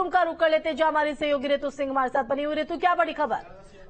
नूज़रूम का रुख कर लेते, जहां हमारी सहयोगी ऋतु सिंह हमारे साथ बनी हुई। ऋतु, क्या बड़ी खबर?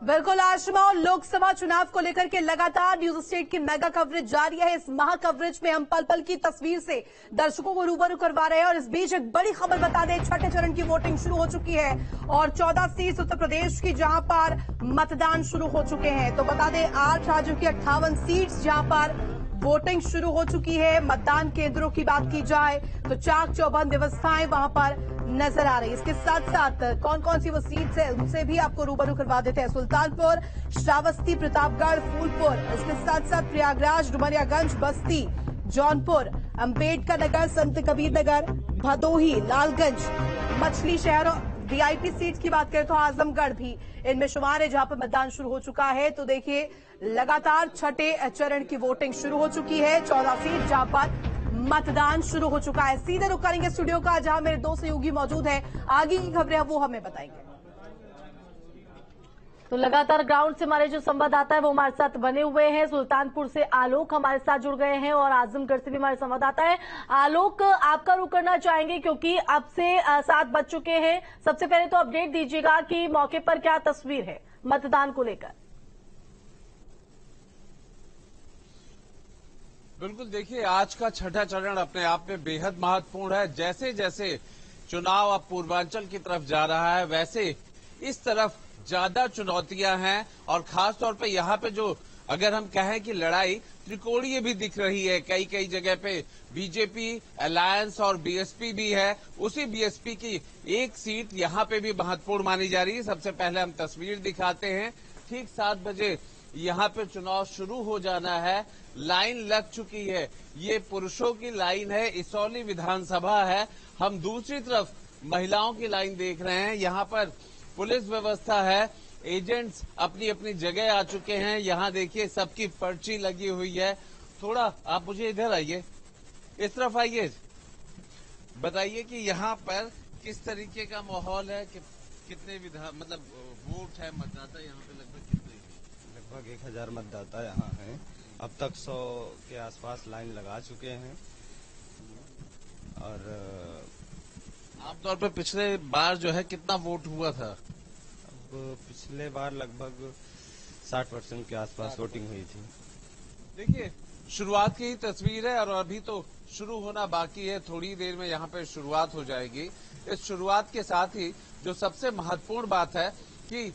बिल्कुल आशिमा, और लोकसभा चुनाव को लेकर के लगातार न्यूज स्टेट की मेगा कवरेज जारी है। इस महा कवरेज में हम पल पल की तस्वीर से दर्शकों को रूबरू करवा रहे हैं। और इस बीच एक बड़ी खबर बता दें, छठे चरण की वोटिंग शुरू हो चुकी है और 14 सीट उत्तर प्रदेश की जहां पर मतदान शुरू हो चुके हैं। तो बता दें 8 राज्यों की 58 सीट जहां पर वोटिंग शुरू हो चुकी है। मतदान केंद्रों की बात की जाए तो चाक चौबंद व्यवस्थाएं वहां पर नजर आ रही है। इसके साथ साथ कौन कौन सी वो सीट्स है उनसे भी आपको रूबरू करवा देते हैं। सुल्तानपुर, श्रावस्ती, प्रतापगढ़, फूलपुर, इसके साथ साथ प्रयागराज, डुमरियागंज, बस्ती, जौनपुर, अंबेडकर नगर, संत कबीर नगर, भदोही, लालगंज, मछली शहर और वीआईपी सीट की बात करें तो आजमगढ़ भी इनमें शुमार है, जहां पर मतदान शुरू हो चुका है। तो देखिए लगातार छठे चरण की वोटिंग शुरू हो चुकी है। 14 सीट जहां पर मतदान शुरू हो चुका है। सीधे रुख करेंगे स्टूडियो का, जहां मेरे दो सहयोगी मौजूद हैं। आगे की खबरें वो हमें बताएंगे। तो लगातार ग्राउंड से हमारे जो संवाददाता है वो हमारे साथ बने हुए हैं। सुल्तानपुर से आलोक हमारे साथ जुड़ गए हैं और आजमगढ़ से भी हमारे संवाददाता है। आलोक, आपका रुख करना चाहेंगे क्योंकि अब से 7 बज चुके हैं। सबसे पहले तो अपडेट दीजिएगा कि मौके पर क्या तस्वीर है मतदान को लेकर। बिल्कुल, देखिए आज का छठा चरण अपने आप में बेहद महत्वपूर्ण है। जैसे जैसे चुनाव अब पूर्वांचल की तरफ जा रहा है, वैसे इस तरफ ज्यादा चुनौतियां हैं और खास तौर पे यहाँ पे जो अगर हम कहें कि लड़ाई त्रिकोणीय भी दिख रही है। कई कई जगह पे बीजेपी, अलायंस और बीएसपी भी है। उसी बीएसपी की एक सीट यहाँ पे भी महत्वपूर्ण मानी जा रही है। सबसे पहले हम तस्वीर दिखाते हैं। ठीक 7 बजे यहाँ पे चुनाव शुरू हो जाना है। लाइन लग चुकी है। ये पुरुषों की लाइन है, इसौली विधानसभा है। हम दूसरी तरफ महिलाओं की लाइन देख रहे हैं। यहाँ पर पुलिस व्यवस्था है, एजेंट्स अपनी अपनी जगह आ चुके हैं। यहाँ देखिए सबकी पर्ची लगी हुई है। थोड़ा आप मुझे इधर आइए, इस तरफ आइए, बताइए कि यहाँ पर किस तरीके का माहौल है, कितने मतलब वोट है, मतदाता यहाँ पे लगभग कितने? लगभग 1000 मतदाता यहाँ हैं। अब तक 100 के आसपास लाइन लगा चुके हैं। और आमतौर पर पिछले बार जो है कितना वोट हुआ था? अब पिछले बार लगभग 60% के आसपास वोटिंग हुई थी। देखिए शुरुआत की ही तस्वीर है और अभी तो शुरू होना बाकी है। थोड़ी देर में यहाँ पे शुरुआत हो जाएगी। इस शुरुआत के साथ ही जो सबसे महत्वपूर्ण बात है कि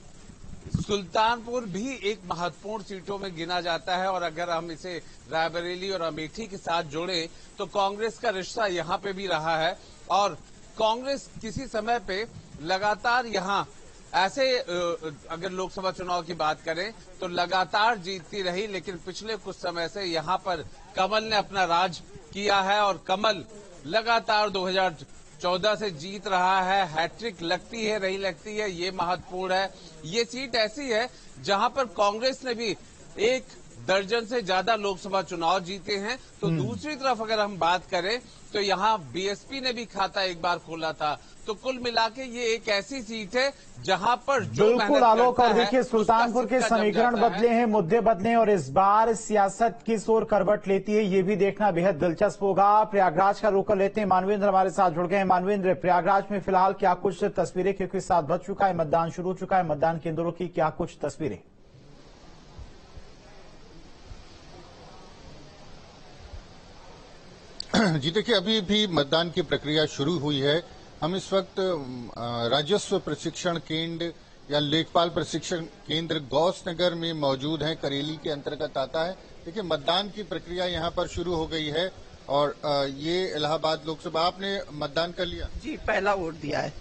सुल्तानपुर भी एक महत्वपूर्ण सीटों में गिना जाता है और अगर हम इसे रायबरेली और अमेठी के साथ जोड़ें तो कांग्रेस का रिश्ता यहाँ पे भी रहा है और कांग्रेस किसी समय पे लगातार यहाँ ऐसे अगर लोकसभा चुनाव की बात करें तो लगातार जीतती रही, लेकिन पिछले कुछ समय से यहाँ पर कमल ने अपना राज किया है और कमल लगातार 2014 से जीत रहा है। हैट्रिक लगती है नहीं लगती है, ये महत्वपूर्ण है। ये सीट ऐसी है जहां पर कांग्रेस ने भी 1 दर्जन से ज्यादा लोकसभा चुनाव जीते हैं। तो दूसरी तरफ अगर हम बात करें तो यहाँ बीएसपी ने भी खाता एक बार खोला था। तो कुल मिला के ये एक ऐसी सीट है जहां पर जो बिल्कुल आलोक, और देखिए सुल्तानपुर के समीकरण बदले हैं, मुद्दे बदले हैं और इस बार सियासत किस ओर करवट लेती है ये भी देखना बेहद दिलचस्प होगा। प्रयागराज का रुख कर लेते हैं। मानवेंद्र हमारे साथ जुड़ गए हैं। मानवेंद्र, प्रयागराज में फिलहाल क्या कुछ तस्वीरें, क्योंकि 7 बज चुका है, मतदान शुरू हो चुका है, मतदान केंद्रों की क्या कुछ तस्वीरें? जी देखिए, अभी भी मतदान की प्रक्रिया शुरू हुई है। हम इस वक्त राजस्व प्रशिक्षण केंद्र या लेखपाल प्रशिक्षण केंद्र गौस नगर में मौजूद हैं। करेली के अंतर्गत आता है। देखिए मतदान की प्रक्रिया यहाँ पर शुरू हो गई है और ये इलाहाबाद लोकसभा। आपने मतदान कर लिया? जी, पहला वोट दिया है।